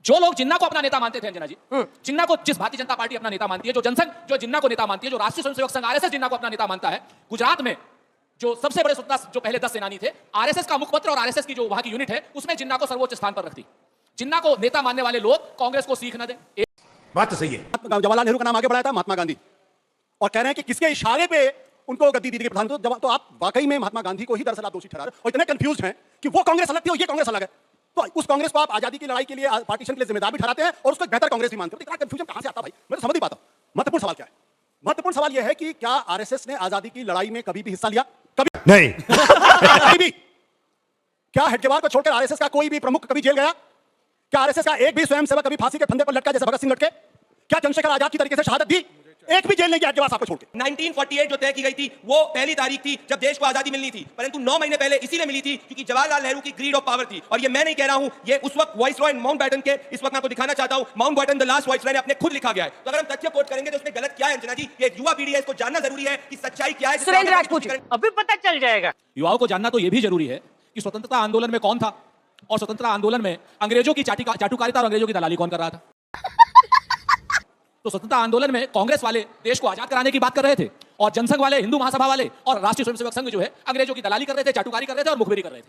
जो लोग जिन्ना को अपना नेता मानते थे अंजना जी, जिन्ना को जिस भारतीय जनता पार्टी अपना नेता मानती है, जो जनसंघ जो जिन्ना को नेता मानती है, जो राष्ट्रीय स्वयंसेवक संघ आरएसएस जिन्ना को अपना नेता मानता है, गुजरात में जो सबसे बड़े स्वतंत्रता जो पहले 10 सेनानी थे, आरएसएस का मुखपत्र और आरएसएस की जो वहां की यूनिट है, उसमें जिन्ना को सर्वोच्च स्थान पर रखती। जिन्ना को नेता मानने वाले लोग कांग्रेस को सीख न दें। बात तो सही है। जवाहरलाल नेहरू का नाम आगे बढ़ाया था महात्मा गांधी, और कह रहे हैं कि किसके इशारे पे उनको गद्दी दी गई प्रधान। तो आप वाकई में महात्मा गांधी को ही दरअसल आप दोषी ठहरा रहे हो, और इतने कंफ्यूज हैं कि वो कांग्रेस अलग थी और ये कांग्रेस अलग है। तो उस कांग्रेस को आप आजादी की लड़ाई के लिए, पार्टीशन के लिए जिम्मेदार भी ठहराते हैं और उसको बेहतर कांग्रेस भी मानते हैं। तो इतना कंफ्यूजन कहां से आता भाई, मैं तो समझ नहीं पाता। महत्वपूर्ण सवाल क्या है? महत्वपूर्ण सवाल यह है कि क्या आरएसएस ने आजादी की लड़ाई में कभी भी हिस्सा लिया? कभी नहीं। कभी भी? क्या हेडगेवार को छोड़कर आरएसएस का कोई भी प्रमुख कभी जेल गया? क्या आरएसएस का एक भी स्वयंसेवक कभी फांसी के फंदे पर लटका जैसे भगत सिंह लटके? क्या चंद्रशेखर आजाद की तरीके से शहादत दी? एक भी जेल नहीं गया हेडगेवार साहब को छोड़ के। 1948 जो तय की गई थी वो पहली तारीख थी जब देश को आजादी मिलनी थी, परंतु 9 महीने पहले इसीलिए मिली थी क्योंकि जवाहरलाल नेहरू की ग्रीड ऑफ पावर थी। और ये मैं नहीं कह रहा हूं, ये उस वक्त वाइसरॉय माउंटबेटन के, इस वक्त मैं आपको दिखाना चाहता हूं, माउंटबेटन द लास्ट वाइसरॉय ने अपने खुद लिखा गया है। तो अगर हम तथ्य कोट करेंगे तो उसमें गलत क्या है अंजना जी? ये युवा पीढ़ी है, इसको जानना जरूरी है कि सच्चाई क्या है। सुरेंद्र राजपूत अभी पता चल जाएगा। युवाओं को जानना तो यह भी जरूरी है कि स्वतंत्रता आंदोलन में कौन था और स्वतंत्रता आंदोलन में अंग्रेजों की चाटुकारिता और अंग्रेजों की दलाली कौन कर रहा था। तो स्वतंत्रता आंदोलन में कांग्रेस वाले देश को आजाद कराने की बात कर रहे थे, और जनसंघ वाले, हिंदू महासभा वाले और राष्ट्रीय स्वयंसेवक संघ जो है अंग्रेजों की दलाली कर रहे थे, चाटुकारी कर रहे थे और मुखबिरी कर रहे थे।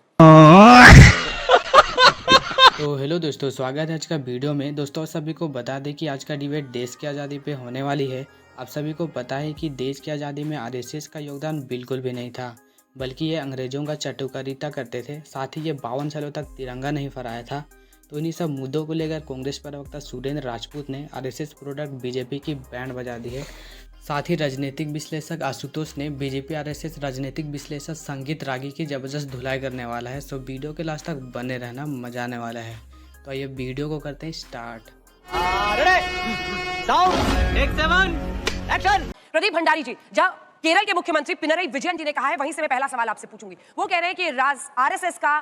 तो हेलो दोस्तों, स्वागत है आज का वीडियो में। दोस्तों सभी को बता दें कि आज का डिबेट देश की आज़ादी पे होने वाली है। आप सभी को पता है कि देश की आज़ादी में आरएसएस का योगदान बिल्कुल भी नहीं था, बल्कि ये अंग्रेज़ों का चाटुकारिता करते थे। साथ ही ये 52 सालों तक तिरंगा नहीं फहराया था। तो इन्हीं सब मुद्दों को लेकर कांग्रेस प्रवक्ता सुरेंद्र राजपूत ने आरएसएस प्रोडक्ट बीजेपी की बैंड बजा दी है। साथ ही राजनीतिक विश्लेषक आशुतोष ने बीजेपी आरएसएस राजनीतिक विश्लेषक संगीत रागी की जबरदस्त धुलाई करने वाला है। सो वीडियो के लास्ट तक बने रहना, मजा आने वाला है। तो ये वीडियो को करते हैं स्टार्ट। प्रदीप भंडारी जी, जहां केरल के मुख्यमंत्री पिनरई विजयन जी ने कहा है, वहीं से मैं पहला सवाल आपसे पूछूंगी। वो कह रहे हैं कि आरएसएस का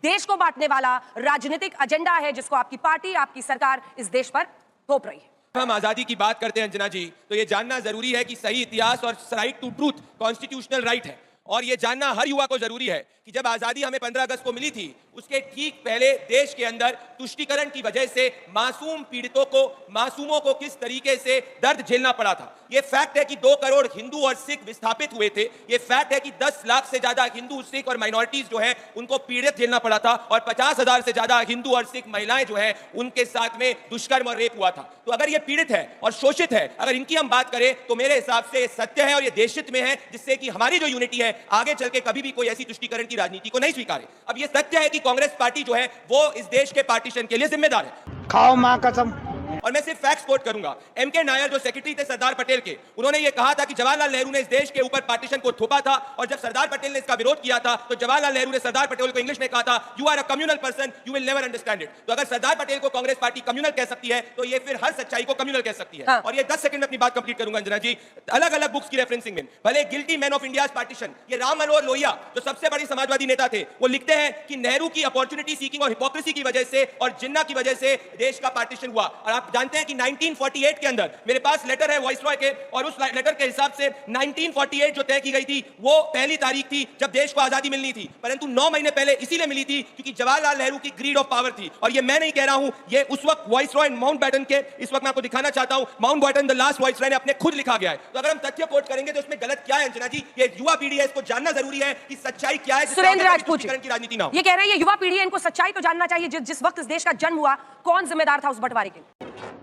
देश को बांटने वाला राजनीतिक एजेंडा है जिसको आपकी पार्टी, आपकी सरकार इस देश पर थोप रही है। हम आजादी की बात करते हैं अंजना जी, तो ये जानना जरूरी है कि सही इतिहास और right to truth constitutional right है। और ये जानना हर युवा को जरूरी है कि जब आजादी हमें 15 अगस्त को मिली थी, उसके ठीक पहले देश के अंदर तुष्टीकरण की वजह से मासूम पीड़ितों को, मासूमों को किस तरीके से दर्द झेलना पड़ा था। ये फैक्ट है कि 2 करोड़ हिंदू और सिख विस्थापित हुए थे। ये फैक्ट है कि 10 लाख से ज्यादा हिंदू, सिख और माइनॉरिटीज जो है उनको पीड़ित झेलना पड़ा था, और 50,000 से ज्यादा हिंदू और सिख महिलाएं जो है उनके साथ में दुष्कर्म और रेप हुआ था। तो अगर ये पीड़ित है और शोषित है, अगर इनकी हम बात करें तो मेरे हिसाब से सत्य है और ये देशहित में है, जिससे कि हमारी जो यूनिटी है आगे चल के कभी भी कोई ऐसी तुष्टीकरण की राजनीति को नहीं स्वीकारे। अब ये सत्य है कि कांग्रेस पार्टी जो है वो इस देश के पार्टीशन के लिए जिम्मेदार है। खाओ मां कसम। और मैं सिर्फ फैक्ट्स कोट करूंगा। एमके नायर जो सेक्रेटरी थे सरदार पटेल के, उन्होंने ये कहा था कि जवाहरलाल नेहरू ने इस देश के ऊपर पार्टीशन को थोपा था, और जब सरदार पटेल ने इसका विरोध किया था तो जवाहरलाल नेहरू ने सरदार पटेल को इंग्लिश में कहा था, you are a communal person, you will never understand it. तो अगर सरदार पटेल को कांग्रेस पार्टी कम्युनल कह सकती है तो ये फिर हर सच्चाई को कम्युनल कह सकती है। हाँ। और ये 10 सेकंड में अपनी बात कंप्लीट करूंगा अंजना जी। अलग अलग बुक्स की रेफरेंसिंग में, भले guilty man of India's partition, ये राम मनोहर लोहिया जो सबसे बड़ी समाजवादी नेता थे, वो लिखते हैं कि नेहरू की अपॉर्चुनिटी सीकिंग और हिपोक्रेसी की वजह से और जिन्ना की वजह से देश का पार्टीशन हुआ। और आप जानते हैं कि 1948 के अंदर, मेरे पास लेटर है वाइसरॉय के, और उस लेटर के हिसाब से 1948 जो तय की गई थी वो पहली तारीख थी जब देश को आजादी मिलनी थी, परंतु 9 महीने पहले इसीलिए मिली थी क्योंकि जवाहरलाल नेहरू की ग्रीड ऑफ पावर थी। और ये मैं नहीं कह रहा हूं, ये उस वक्त वाइसरॉय माउंटबेटन के, इस वक्त मैं आपको दिखाना चाहता हूं, माउंटबेटन द लास्ट वाइसरॉय ने अपने खुद लिखा गया है। तो अगर हम तथ्य कोट करेंगे तो उसमें गलत क्या है अंजना जी? ये युवा पीढ़ी है, इसको जानना जरूरी है कि सच्चाई क्या है। सुरेंद्र राजपूत की राजनीति ना हो। ये कह रहे हैं ये युवा पीढ़ी है, इनको सच्चाई तो जानना चाहिए। जिस वक्त इस देश का जन्म हुआ, कौन जिम्मेदार था उस बंटवारे के?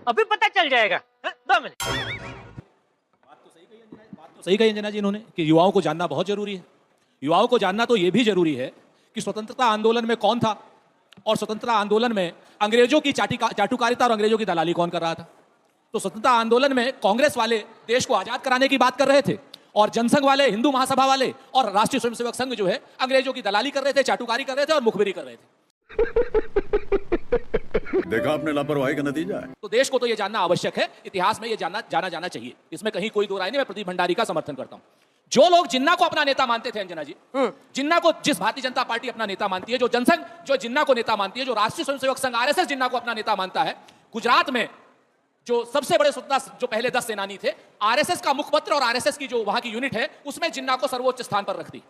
अभी पता चल जाएगा। 2 मिनट। बात तो सही कही अंजना जी इन्होंने कि युवाओं को जानना बहुत जरूरी है। युवाओं को जानना तो यह भी जरूरी है कि स्वतंत्रता आंदोलन में कौन था और स्वतंत्रता आंदोलन में अंग्रेजों की चाटुकारिता और अंग्रेजों की दलाली कौन कर रहा था। तो स्वतंत्रता आंदोलन में कांग्रेस वाले देश को आजाद कराने की बात कर रहे थे, और जनसंघ वाले, हिंदू महासभा वाले और राष्ट्रीय स्वयंसेवक संघ जो है अंग्रेजों की दलाली कर रहे थे, चाटुकारी कर रहे थे और मुखबिरी कर रहे थे। देखा आपने लापरवाही का नतीजा है। तो देश को तो यह जानना आवश्यक है, इतिहास में यह जाना चाहिए, इसमें कहीं कोई दो राय नहीं। मैं प्रदीप भंडारी का समर्थन करता हूं। जो लोग जिन्ना को अपना नेता मानते थे अंजना जी, जिन्ना को जिस भारतीय जनता पार्टी अपना नेता मानती है, जो जनसंघ जो जिन्ना को नेता मानती है, जो राष्ट्रीय स्वयंसेवक संघ आरएसएस जिन्ना को अपना नेता मानता है, गुजरात में जो सबसे बड़े स्वतंत्रता जो पहले 10 सेनानी थे, आरएसएस का मुखपत्र और आरएसएस की जो वहां की यूनिट है उसमें जिन्ना को सर्वोच्च स्थान पर रखती।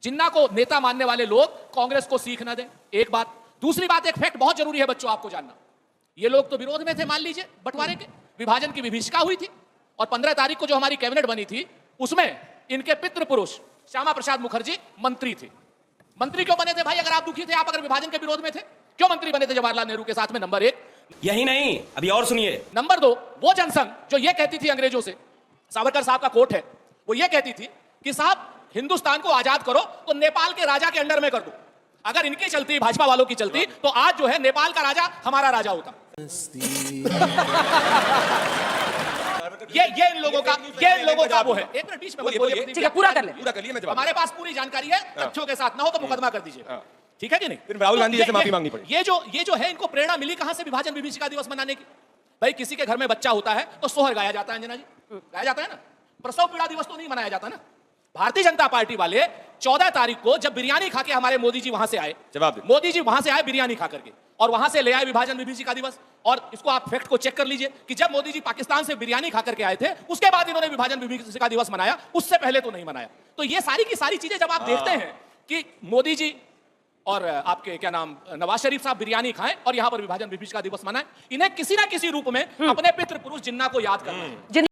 जिन्ना को नेता मानने वाले लोग कांग्रेस को सीख न दें, एक बात। दूसरी बात, एक फैक्ट बहुत जरूरी है बच्चों आपको जानना। ये लोग तो विरोध में थे, मान लीजिए बंटवारे के, विभाजन की विभीषिका हुई थी, और 15 तारीख को जो हमारी कैबिनेट बनी थी उसमें इनके पितृ पुरुष श्यामा प्रसाद मुखर्जी मंत्री थे। मंत्री क्यों बने थे भाई? अगर आप दुखी थे, आप अगर विभाजन के विरोध में थे, क्यों मंत्री बने थे जवाहरलाल नेहरू के साथ में? नंबर 1। यही नहीं, अभी और सुनिए। नंबर 2, वो जनसंघ जो ये कहती थी अंग्रेजों से, सावरकर साहब का कोट है, वो ये कहती थी कि साहब हिंदुस्तान को आजाद करो तो नेपाल के राजा के अंडर में कर दो। अगर इनकी चलती, भाजपा वालों की चलती, तो आज जो है नेपाल का राजा हमारा राजा होता। ये इन लोगों का वो है। एक मिनट बीच में बोलिए, ठीक है, पूरा कर ले। पूरा कर लिए, मैं जवाब हमारे पास पूरी जानकारी है, तथ्यों के साथ ना हो तो मुकदमा कर दीजिए, ठीक है कि नहीं? फिर राहुल गांधी जैसे माफी मांगनी पड़ी। ये जो है, इनको प्रेरणा मिली कहां से विभाजन विभीषिका दिवस मनाने की? भाई किसी के घर में बच्चा होता है तो सोहर गाया जाता है, अंजना जी, गाया जाता है ना। प्रसव पीड़ा दिवस तो नहीं मनाया जाता ना। भारतीय जनता पार्टी वाले 14 तारीख को जब बिरयानी खा के हमारे मोदी जी वहां से आए, मोदी जी वहां से आए बिरयानी खा करके, और वहां से ले आए विभाजन विभीषिका दिवस। और इसको आप फैक्ट को चेक कर लीजिए कि जब मोदी जी पाकिस्तान से बिरयानी खा करके आए थे, उसके बाद इन्होंने विभाजन विभीषिका दिवस मनाया, उससे पहले तो नहीं मनाया। तो ये सारी की सारी चीजें जब आप देखते हैं कि मोदी जी और आपके क्या नाम नवाज शरीफ साहब बिरयानी खाएं और यहां पर विभाजन विभीषिका दिवस मनाएं, इन्हें किसी ना किसी रूप में अपने पितृ पुरुष जिन्ना को याद करना है।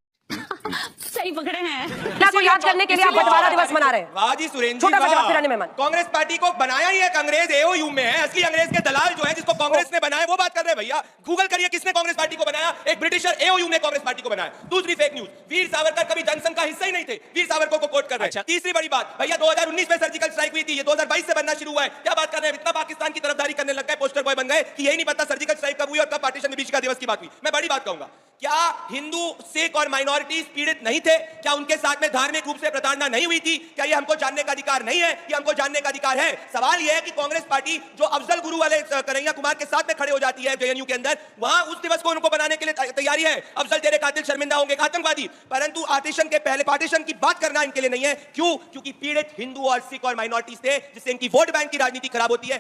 सही पकड़े हैं। जिन्ना को याद करने के लिए आप बंटवारा दिवस मना रहे हैं। वाह जी सुरेंद्र जी, छोटा सा वाह। पिराने मेहमान। कांग्रेस पार्टी को बनाया ही एक अंग्रेज एओयू में है, असली अंग्रेज के दलाल जो है जिसको कांग्रेस ने बनाया, वो बात कर रहे हैं भैया। गूगल करिए किसने कांग्रेस पार्टी को बनाया। एक ब्रिटिशर एओयू ने कांग्रेस पार्टी को बनाया। दूसरी फेक न्यूज, वीर सावरकर कभी जनसंघ का हिस्सा ही नहीं थे, वीर सावरकर को कोट कर रहे हैं। तीसरी बड़ी बात, भैया 2019 में सर्जिकल स्ट्राइक हुई थी, ये 2022 से बनना शुरू हुआ है। क्या बात कर रहे हैं? इतना पाकिस्तान की तरफदारी करने लग गए, पोस्टर बॉय बन गए कि यही नहीं पता सर्जिकल स्ट्राइक कब हुई और कब पार्टीशन विभीषिका दिवस की बात हुई। मैं बड़ी बात कहूंगा, क्या हिंदू, सिख और माइनॉरिटीज पीड़ित नहीं थे? क्या उनके साथ में धार्मिक रूप से प्रताड़ना नहीं हुई थी? क्या ये हमको जानने का अधिकार नहीं है? ये हमको जानने का अधिकार है। सवाल ये है कि कांग्रेस पार्टी जो अफजल गुरु वाले कन्हैया कुमार के साथ में खड़े हो जाती है जेएनयू के अंदर, वहां उस दिवस को उनको बनाने के लिए तैयारी है। अफजल तेरे कातिल शर्मिंदा होंगे, आतंकवादी, परंतु आतिशन के पहले पार्टीशन की बात करना इनके लिए नहीं है। क्यों? क्योंकि पीड़ित हिंदू और सिख और माइनॉरिटीज थे, जिससे इनकी वोट बैंक की राजनीति खराब होती है।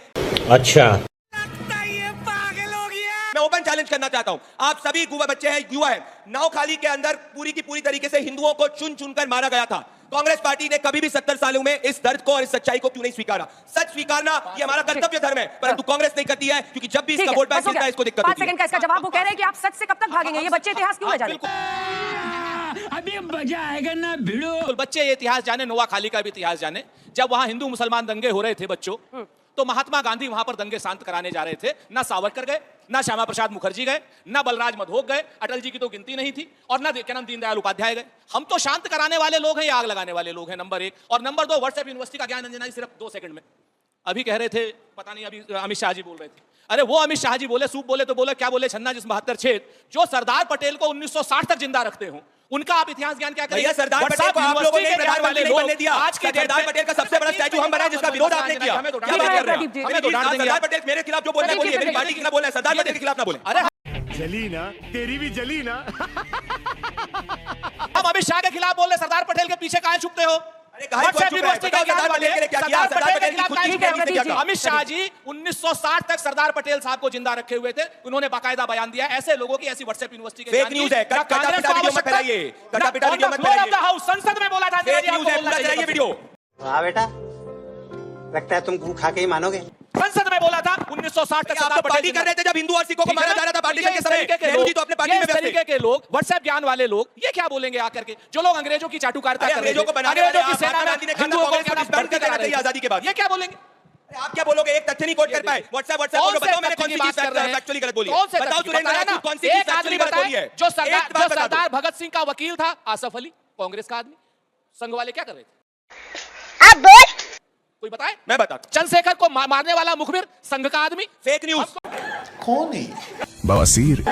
अच्छा, मैं ओपन चैलेंज करना चाहता हूं, आप सभी युवा बच्चे हैं, युवा हैं, नौखाली के अंदर पूरी की पूरी तरीके से हिंदुओं को चुन चुनकर मारा गया था। कांग्रेस पार्टी ने कभी भी 70 सालों में इस दर्द को और इस सच्चाई को क्यों नहीं स्वीकारा? सच स्वीकारना ये हमारा कर्तव्य धर्म है, परंतु कांग्रेस नहीं करती है, क्योंकि जब भी इसका वोट बैंक मिलता है इसको दिक्कत 5 होती है। सेकंड का इसका जवाब वो कह रहे हैं कि आप सच से कब तक भागेंगे? ये बच्चे इतिहास क्यों न जाने? अभी मजा आएगा ना भिड़ो। बच्चे ये इतिहास जाने, नोआखाली का भी इतिहास जाने। जब वहां हिंदू मुसलमान दंगे हो रहे थे बच्चों, तो महात्मा गांधी वहां पर दंगे शांत कराने जा रहे थे। ना सावरकर गए, ना श्यामा प्रसाद मुखर्जी गए, ना बलराज मधोक गए, अटल जी की तो गिनती नहीं थी, और ना क्या नाम दीनदयाल उपाध्याय गए। हम तो शांत कराने वाले लोग हैं या आग लगाने वाले लोग हैं? नंबर 1। और नंबर 2, व्हाट्सएप यूनिवर्सिटी का ज्ञान अंजना जी सिर्फ 2 सेकंड में अभी कह रहे थे, पता नहीं अभी अमित शाह जी बोल रहे थे। अरे वो अमित शाह जी बोले, सूप बोले तो बोले, क्या बोले, छन्ना जिस 72 छेद, जो सरदार पटेल को 1960 तक जिंदा रखते हो, उनका आप इतिहास ज्ञान क्या करेंगे? सरदार पटेल को आप लोगों ने प्रधानमंत्री नहीं बनने दिया। आज के सरदार पटेल का सबसे बड़ा स्टैचू हम बनाए, जिसका विरोध आपने किया। हमें तो क्या बात कर रहे हैं? हमें तो डांट देंगे। सरदार पटेल मेरे खिलाफ जो बोलना है बोलिए, मेरी पार्टी के खिलाफ बोलना है, सरदार पटेल के खिलाफ ना बोले। अरे जली ना, तेरी भी जली ना। हम अमित शाह के खिलाफ बोल रहे, सरदार पटेल के पीछे कहां छुपते हो? अमित शाह जी 1960 तक सरदार पटेल साहब को जिंदा रखे हुए थे, उन्होंने बाकायदा बयान दिया। ऐसे लोगों की ऐसी व्हाट्सएप यूनिवर्सिटी फेक न्यूज है, संसद में बोला था, वीडियो। हाँ बेटा, लगता है तुम गू खा के ही मानोगे। संसद में बोला था 1960 तक सरदार पार्टी कर रहे थे जब हिंदू और सिखों को मारा जा रहा था पार्टीशन के समय। नेहरू जी तो अपने पार्टी में व्यस्त थे। तरीके के लोग, व्हाट्सएप ज्ञान वाले लोग, ये क्या बोलेंगे आकर के? जो लोग अंग्रेजों की चाटुकारिता कर रहे थे, अंग्रेजों को बनाने वाले हिंदुओं को डिसबैंड कर देना चाहिए आजादी के बाद। ये क्या बोलेंगे? आप क्या बोलोगे? एक तथ्य नहीं कोट कर पाए। व्हाट्सएप बताओ, मैंने कौन सी बात कर रहा हूं? एक्चुअली गलत बोली। बताओ सुरेंद्र, कौन सी एक आदमी बताए जो सरदार भगत सिंह का वकील था, आसफ अली, कांग्रेस का आदमी। संघ वाले क्या कर रहे थे? आप बोल, कोई बताए? मैं बताता। चंद्रशेखर को मारने वाला मुखबिर, संघ का आदमी। Fake news. कौन है? बवासीर।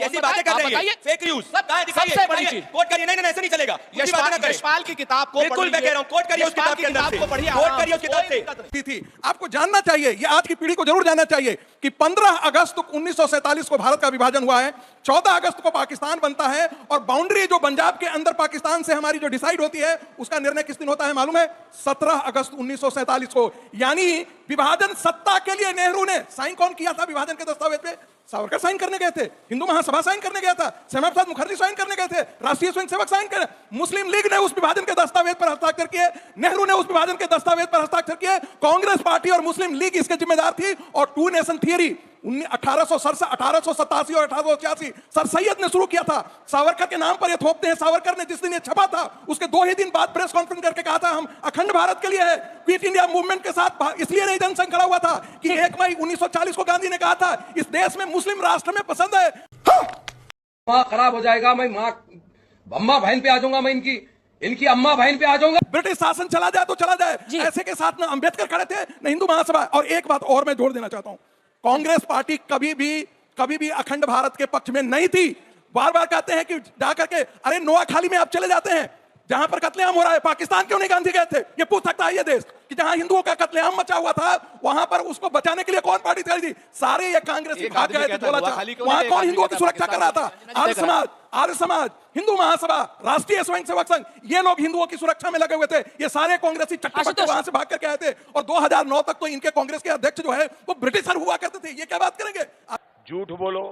कैसी बातें कर रही है? Fake news. सबसे बड़ी चीज कोट करिए। नहीं ऐसे नहीं चलेगा। यशपाल की किताब को बिल्कुल मैं कह रहा हूं, कोट करिए उस किताब के अंदर से, कोट करिए उस किताब से। थी। आपको जानना चाहिए, ये आज की पीढ़ी को जरूर जानना चाहिए कि 15 अगस्त 1947 को भारत का विभाजन हुआ है, 14 अगस्त को पाकिस्तान बनता है, और बाउंड्री जो पंजाब के अंदर पाकिस्तान से हमारी जो डिसाइड होती है, उसका निर्णय किस दिन होता है मालूम है? 17 अगस्त 1947 को। यानी विभाजन सत्ता के लिए नेहरू ने साइन कौन किया था विभाजन के दस्तावेज पे? सावरकर साइन करने गए थे, हिंदू महासभा साइन करने गया था, श्यामा प्रसाद मुखर्जी साइन करने गए थे, राष्ट्रीय स्वयंसेवक साइन करे, मुस्लिम लीग ने उस विभाजन के दस्तावेज पर हस्ताक्षर किए, नेहरू ने उस विभाजन के दस्तावेज पर हस्ताक्षर किए, कांग्रेस पार्टी और मुस्लिम लीग इसके जिम्मेदार थी। और 2 नेशन थियरी 1887 और 1886 सर सैयद ने शुरू किया था। सावरकर के नाम पर ये थोपते हैं। सावरकर ने जिस दिन ये छपा था उसके 2 ही दिन बाद प्रेस कॉन्फ्रेंस करके कहा था हम अखंड भारत के लिए है, क्विट इंडिया मूवमेंट के साथ। इसलिए नहीं जनसंघ खड़ा हुआ था कि 1 मई 1940 को गांधी ने कहा था इस देश में मुस्लिम राष्ट्र में पसंद है। माँ खराब हो जाएगा, मैं माँ अम्मा बहन पे आ जाऊंगा, मैं इनकी अम्मा बहन पे आ जाऊंगा। ब्रिटिश शासन चला जाए तो चला जाए, ऐसे के साथ ना अंबेडकर खड़े थे न हिंदू महासभा। और एक बात और मैं जोड़ देना चाहता हूं, कांग्रेस पार्टी कभी भी अखंड भारत के पक्ष में नहीं थी। बार बार कहते हैं कि जाकर के अरे नोआखाली में आप चले जाते हैं जहां पर कत्लेआम हो रहा है, पाकिस्तान क्यों नहीं गांधी गए थे? ये पूछ सकता है ये देश कि जहां हिंदुओं का कत्लेआम मचा हुआ था वहां पर उसको बचाने के लिए कौन पार्टी खड़ी थी? सारे ये कांग्रेसी भाग गए थे। वहां कौन हिंदुओं की सुरक्षा कर रहा था? आर्य समाज, हिंदू महासभा, राष्ट्रीय स्वयंसेवक संघ, ये लोग हिंदुओं की सुरक्षा में लगे हुए थे। ये सारे कांग्रेसी चट्टे वहां से भाग करके आए थे। और 2009 तक तो इनके कांग्रेस के अध्यक्ष जो है वो ब्रिटिशर हुआ करते थे। ये क्या बात करेंगे? झूठ बोलो,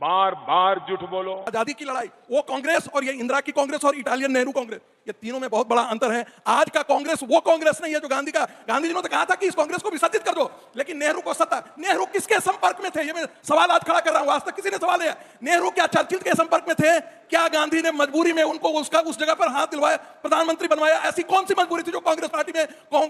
बार बार झूठ बोलो। आजादी की लड़ाई, वो कांग्रेस और ये इंदिरा की कांग्रेस और इटालियन नेहरू कांग्रेस, ये तीनों में बहुत बड़ा अंतर है। आज का कांग्रेस वो कांग्रेस नहीं है जो गांधी जी ने तो कहा था कि इस कांग्रेस को विसर्जित कर दो, लेकिन नेहरू को सत्ता। नेहरू किसके संपर्क में थे? ये मैं सवाल आज खड़ा कर रहा हूं, आज तक किसी ने सवाल नहीं। नेहरू क्या चर्चिल के संपर्क में थे? क्या गांधी ने मजबूरी में उनको उस जगह पर हाथ दिलवाया, प्रधानमंत्री बनवाया? ऐसी कौन सी मजबूरी थी जो कांग्रेस पार्टी में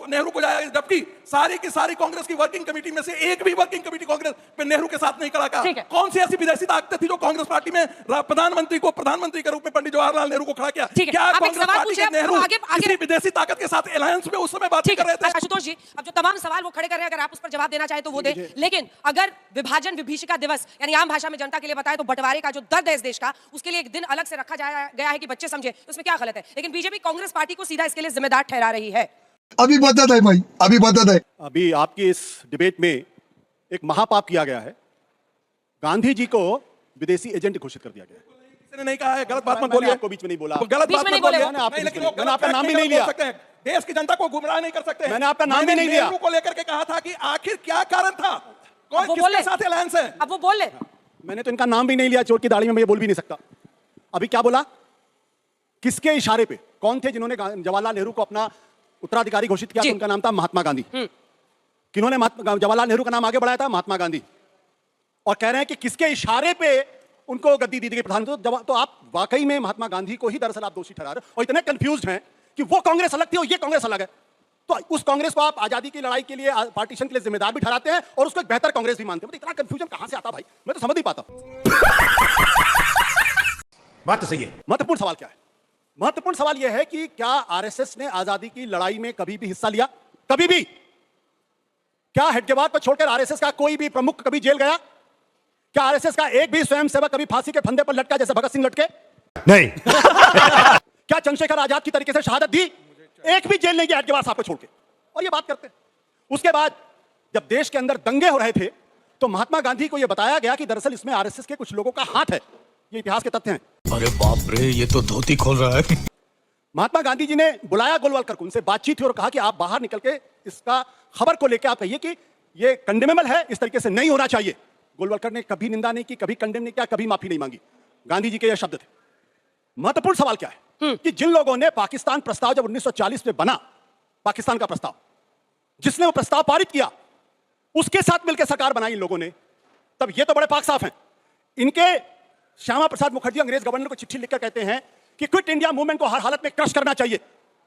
नेहरू को जाया? जबकि सारी की सारी कांग्रेस की वर्किंग कमेटी में से एक भी वर्किंग कमेटी कांग्रेस पे नेहरू के साथ नहीं खड़ा का। कौन सी ऐसी विदेशी ताकतें थी जो कांग्रेस पार्टी में प्रधानमंत्री को प्रधानमंत्री के रूप में पंडित जवाहरलाल नेहरू को खड़ा किया? क्या कांग्रेस पार्टी के नेहरू किसी विदेशी ताकत के साथ अलायंस में उस समय बात कर रहे थे? आशुतोष जी, अब जो तमाम सवाल वो खड़े कर रहे हैं, अगर आप उस पर जवाब देना चाहें तो वो दें। लेकिन अगर विभाजन विभीषिका दिवस यानी आम भाषा में जनता के लिए बताएं तो बंटवारे का जो दर्द है इस देश का, उसके लिए एक दिन अलग से रखा गया है कि बच्चे समझे, उसमें क्या गलत है? लेकिन बीजेपी कांग्रेस पार्टी को सीधा इसके लिए जिम्मेदार ठहरा रही है। अभी बता दे भाई, अभी बता दे। अभी आपकी इस डिबेट में एक महापाप किया गया है। गांधी जी को विदेशी एजेंट घोषित कर दिया गया है। किसी ने नहीं कहा है, गलत बात मत बोलिए। आपको बीच में नहीं बोला, गलत बात मत बोलिए। मैंने आपका नाम भी नहीं लिया। देश की जनता को गुमराह नहीं कर सकते। मैंने आपका नाम भी नहीं लिया। नेहरू को लेकर के कहा था कि आखिर क्या कारण था, कौन किसके साथ अलायंस है? अब वो बोल ले। मैंने तो इनका नाम भी नहीं लिया, चोट की दाढ़ी में मैं बोल भी नहीं सकता। अभी क्या बोला? किसके इशारे पे? कौन थे जिन्होंने जवाहरलाल नेहरू को अपना उत्तराधिकारी घोषित किया? उनका नाम था महात्मा गांधी। किन्होंने जवाहरलाल नेहरू का नाम आगे बढ़ाया था? महात्मा गांधी। और कह रहे हैं कि किसके इशारे पे उनको गद्दी दी गई प्रधानमंत्री? तो आप वाकई में महात्मा गांधी को ही दरअसल आप दोषी ठहरा रहे हो और इतने कंफ्यूज्ड हैं कि वो कांग्रेस अलग थी और ये कांग्रेस अलग है। तो उस कांग्रेस को आप आजादी की लड़ाई के लिए, पार्टीशन के लिए जिम्मेदार भी ठहराते हैं और उसको एक बेहतर कांग्रेस भी मानते हैं। तो इतना कंफ्यूजन कहां से आता भाई? मैं तो समझ नहीं पाता। बात तो सही है। महत्वपूर्ण सवाल क्या है? महत्वपूर्ण सवाल यह है कि क्या आरएसएस ने आजादी की लड़ाई में कभी भी हिस्सा लिया? कभी भी? क्या हेडगेवार को छोड़कर आरएसएस का कोई भी प्रमुख कभी जेल गया? क्या आरएसएस का एक भी स्वयंसेवक कभी फांसी के फंदे पर लटका जैसे भगत सिंह लटके? नहीं। क्या चंद्रशेखर आजाद की तरीके से शहादत दी? एक भी जेल नहीं गया हेडगेवार साहब को छोड़ के। और ये बात करते हैं। उसके बाद जब देश के अंदर दंगे हो रहे थे तो महात्मा गांधी को यह बताया गया कि दरअसल इसमें आरएसएस के कुछ लोगों का हाथ है। ये इतिहास के तथ्य हैं। अरे बाप रे, ये तो धोती खोल रहा है। महात्मा गांधी जी ने बुलाया गोलवलकर को, उनसे बातचीत हुई और कहा कि आप बाहर निकल के इसका खबर को लेकर आप कहिए कि ये कंडेमेबल है, इस तरीके से नहीं होना चाहिए। गोलवलकर ने कभी निंदा नहीं की, कभी कंडेम नहीं किया, कभी माफी नहीं मांगी। गांधी जी के ये शब्द थे। महत्वपूर्ण सवाल क्या है कि जिन लोगों ने पाकिस्तान प्रस्ताव जब 1940 में बना, पाकिस्तान का प्रस्ताव, जिसने वो प्रस्ताव पारित किया उसके साथ मिलकर सरकार बनाई इन लोगों ने, तब ये तो बड़े पाक साफ हैं। इनके श्यामा प्रसाद मुखर्जी अंग्रेज गवर्नर को चिट्ठी लिखकर कहते हैं कि क्विट इंडिया मूवमेंट को हर हालत में क्रश करना चाहिए।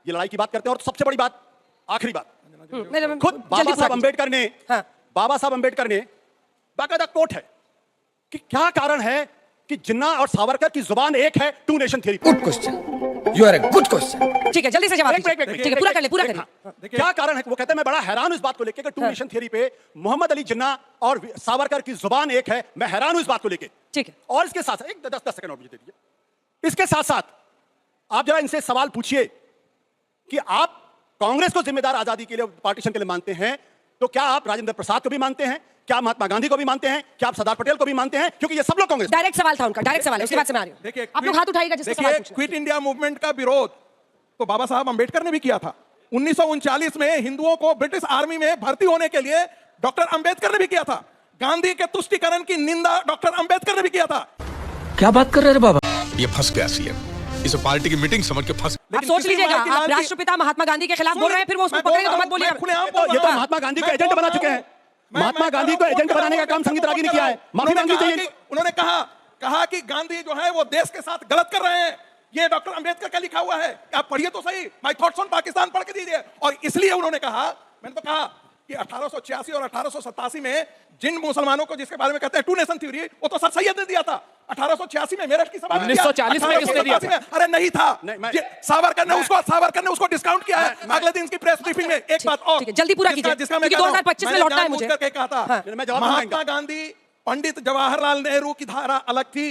ये लड़ाई की बात करते हैं। और सबसे बड़ी बात, आखिरी बात, खुद बाबा साहब अंबेडकर ने बाकायदा कोट है कि क्या कारण है कि जिन्ना और सावरकर की जुबान एक है, two nation theory. Good question, you are a good question. ठीक है, जल्दी से जवाब दीजिए। ठीक है, पूरा कर ले, पूरा कर ले। क्या कारण है? वो कहते हैं मैं बड़ा हैरान हूं इस बात को लेकर कि टू नेशन थ्योरी पे मोहम्मद अली जिन्ना और सावरकर की जुबान एक है। मैं हैरान हूं इस बात को लेकर। ठीक है। और इसके साथ एक 10 सेकंड और मुझे दे दीजिए। इसके साथ साथ आप जरा इनसे सवाल पूछिए कि आप कांग्रेस को जिम्मेदार आजादी के लिए, पार्टीशन के लिए मानते हैं, तो क्या आप राजेंद्र प्रसाद को भी मानते हैं? क्या महात्मा गांधी को भी मानते हैं? क्या आप सरदार पटेल को भी मानते हैं? क्योंकि ये सब लोग कांग्रेस। डायरेक्ट सवाल था उनका, डायरेक्ट सवाल है, उसके बाद से मैं आ रही हूं। देखिए, आप लोग हाथ उठाइएगा जिसको सवाल पूछना है। क्विट इंडिया मूवमेंट का विरोध तो बाबा साहब अंबेडकर ने भी किया था। 1939 में हिंदुओं को ब्रिटिश आर्मी में भर्ती होने के लिए डॉक्टर अंबेडकर ने भी किया था। गांधी के तुष्टीकरण की निंदा डॉक्टर अंबेडकर ने भी किया था। क्या बात कर रहे हैं बाबा? ये फंस गया सीएम, इस पार्टी की मीटिंग समझ के फंस। आप सोच लीजिएगा, आप राष्ट्रपिता महात्मा गांधी के खिलाफ बोल रहे हैं, फिर वो उसको पकड़ेंगे तो मत बोलिए। ये तो महात्मा गांधी के एजेंट बना चुके हैं। महात्मा गांधी को एजेंट बनाने का काम संगीत रागी ने किया है, माफी मांगनी चाहिए। उन्होंने कहा कि गांधी जो है वो देश के साथ गलत कर रहे हैं। ये डॉक्टर अंबेडकर का लिखा हुआ है, आप पढ़िए तो सही, माय थॉट्स ऑन पाकिस्तान पढ़ के दीजिए। और इसलिए उन्होंने कहा, मैंने तो कहा कि 1886 और 1887 में जिन मुसलमानों को जिसके बारे में कहते हैं टू नेशन थ्योरी, वो तो सर सैयद ने दिया था 1886 में मेरठ की सभा में। 1940 में किसने दिया था? अरे नहीं था, सावरकर ने उसको डिस्काउंट किया है अगले दिन की प्रेस ब्रीफिंग में। एक बात और जल्दी पूरा कीजिए क्योंकि 2025 में लौटना है मुझे। कहा था महात्मा गांधी, पंडित जवाहरलाल नेहरू की धारा अलग थी,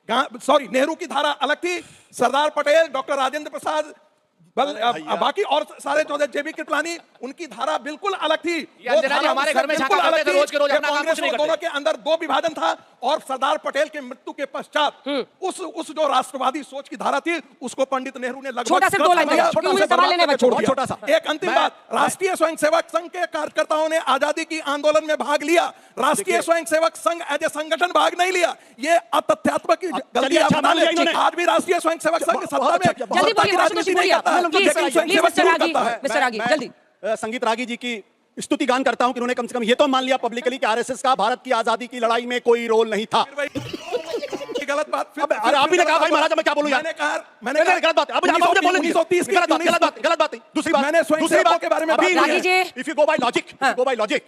नेहरू की धारा अलग थी, सरदार पटेल, डॉक्टर राजेंद्र प्रसाद, बाकी और सारे जो जेबी कृपलानी, उनकी धारा बिल्कुल अलग थी। हमारे घर में रोज के रोज अपना काम कुछ नहीं करते। दोनों के अंदर दो विभाजन था और सरदार पटेल के मृत्यु के पश्चात उस जो राष्ट्रवादी सोच की धारा थी उसको पंडित नेहरू ने लगभग छोटा सा। एक अंतिम बात, राष्ट्रीय स्वयंसेवक संघ के कार्यकर्ताओं ने आजादी की आंदोलन में भाग लिया, राष्ट्रीय स्वयंसेवक संघ एज ए संगठन भाग नहीं लिया। ये अतथ्यात्मक गलती आज भी राष्ट्रीय स्वयंसेवक संघ सत्ता की राजनीति नहीं करता है। संगीत रागी जी की स्तुति गान करता हूं कि उन्होंने कम से कम ये तो मान लिया पब्लिकली कि आरएसएस का भारत की आजादी की लड़ाई में कोई रोल नहीं था। गलत बात। अरे आप ही ने कहा भाई महाराज मैं क्या बोलूं यार। मैंने गलत बात। अब आप मुझे बोलेंगे 1930 गलत बात। दूसरी बात के बारे में if you go by logic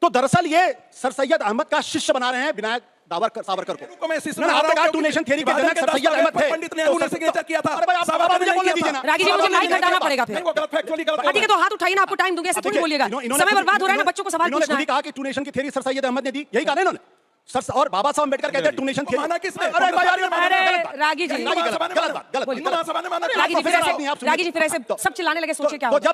तो दरअसल ये सर सैयद अहमद का शिष्य बना रहे हैं विनायक सावरकर को। आपने कहा टू नेशन थियरी के जनक सर सैयद अहमद थे, पंडित नेहरू ने सिग्नेचर किया था। अरे भाई आप मुझे बोलने दीजिए ना। रागी जी मुझे माइक हटाना पड़ेगा फिर। ठीक है तो हाथ उठाइए ना, आपको टाइम दूंगा, ऐसे थोड़ी बोलिएगा, समय बर्बाद हो रहा है ना, बच्चों को सवाल पूछना है। कहा कि टू नेशन की थियरी सर सैयद अहमद ने दी, यही कहा ना इन्होंने सर। और बाबा साहब अम्बेडकर कहते हैं टू नेशन थियरी। माना किसने? अरे रागी जी रागी जी फिर ऐसे सब चिल्लाने लगे, सोचिए क्या होगा।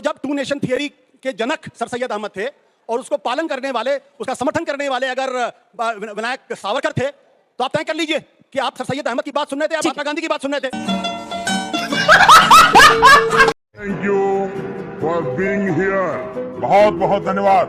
जब टू नेशन थियरी के जनक सर सैयद अहमद थे और उसको पालन करने वाले, उसका समर्थन करने वाले अगर विनायक सावरकर थे तो आप तय कर लीजिए कि आप सर सैयद अहमद की बात सुन रहे थे या महात्मा गांधी की बात सुन रहे थे। Thank you for being here, बहुत बहुत धन्यवाद।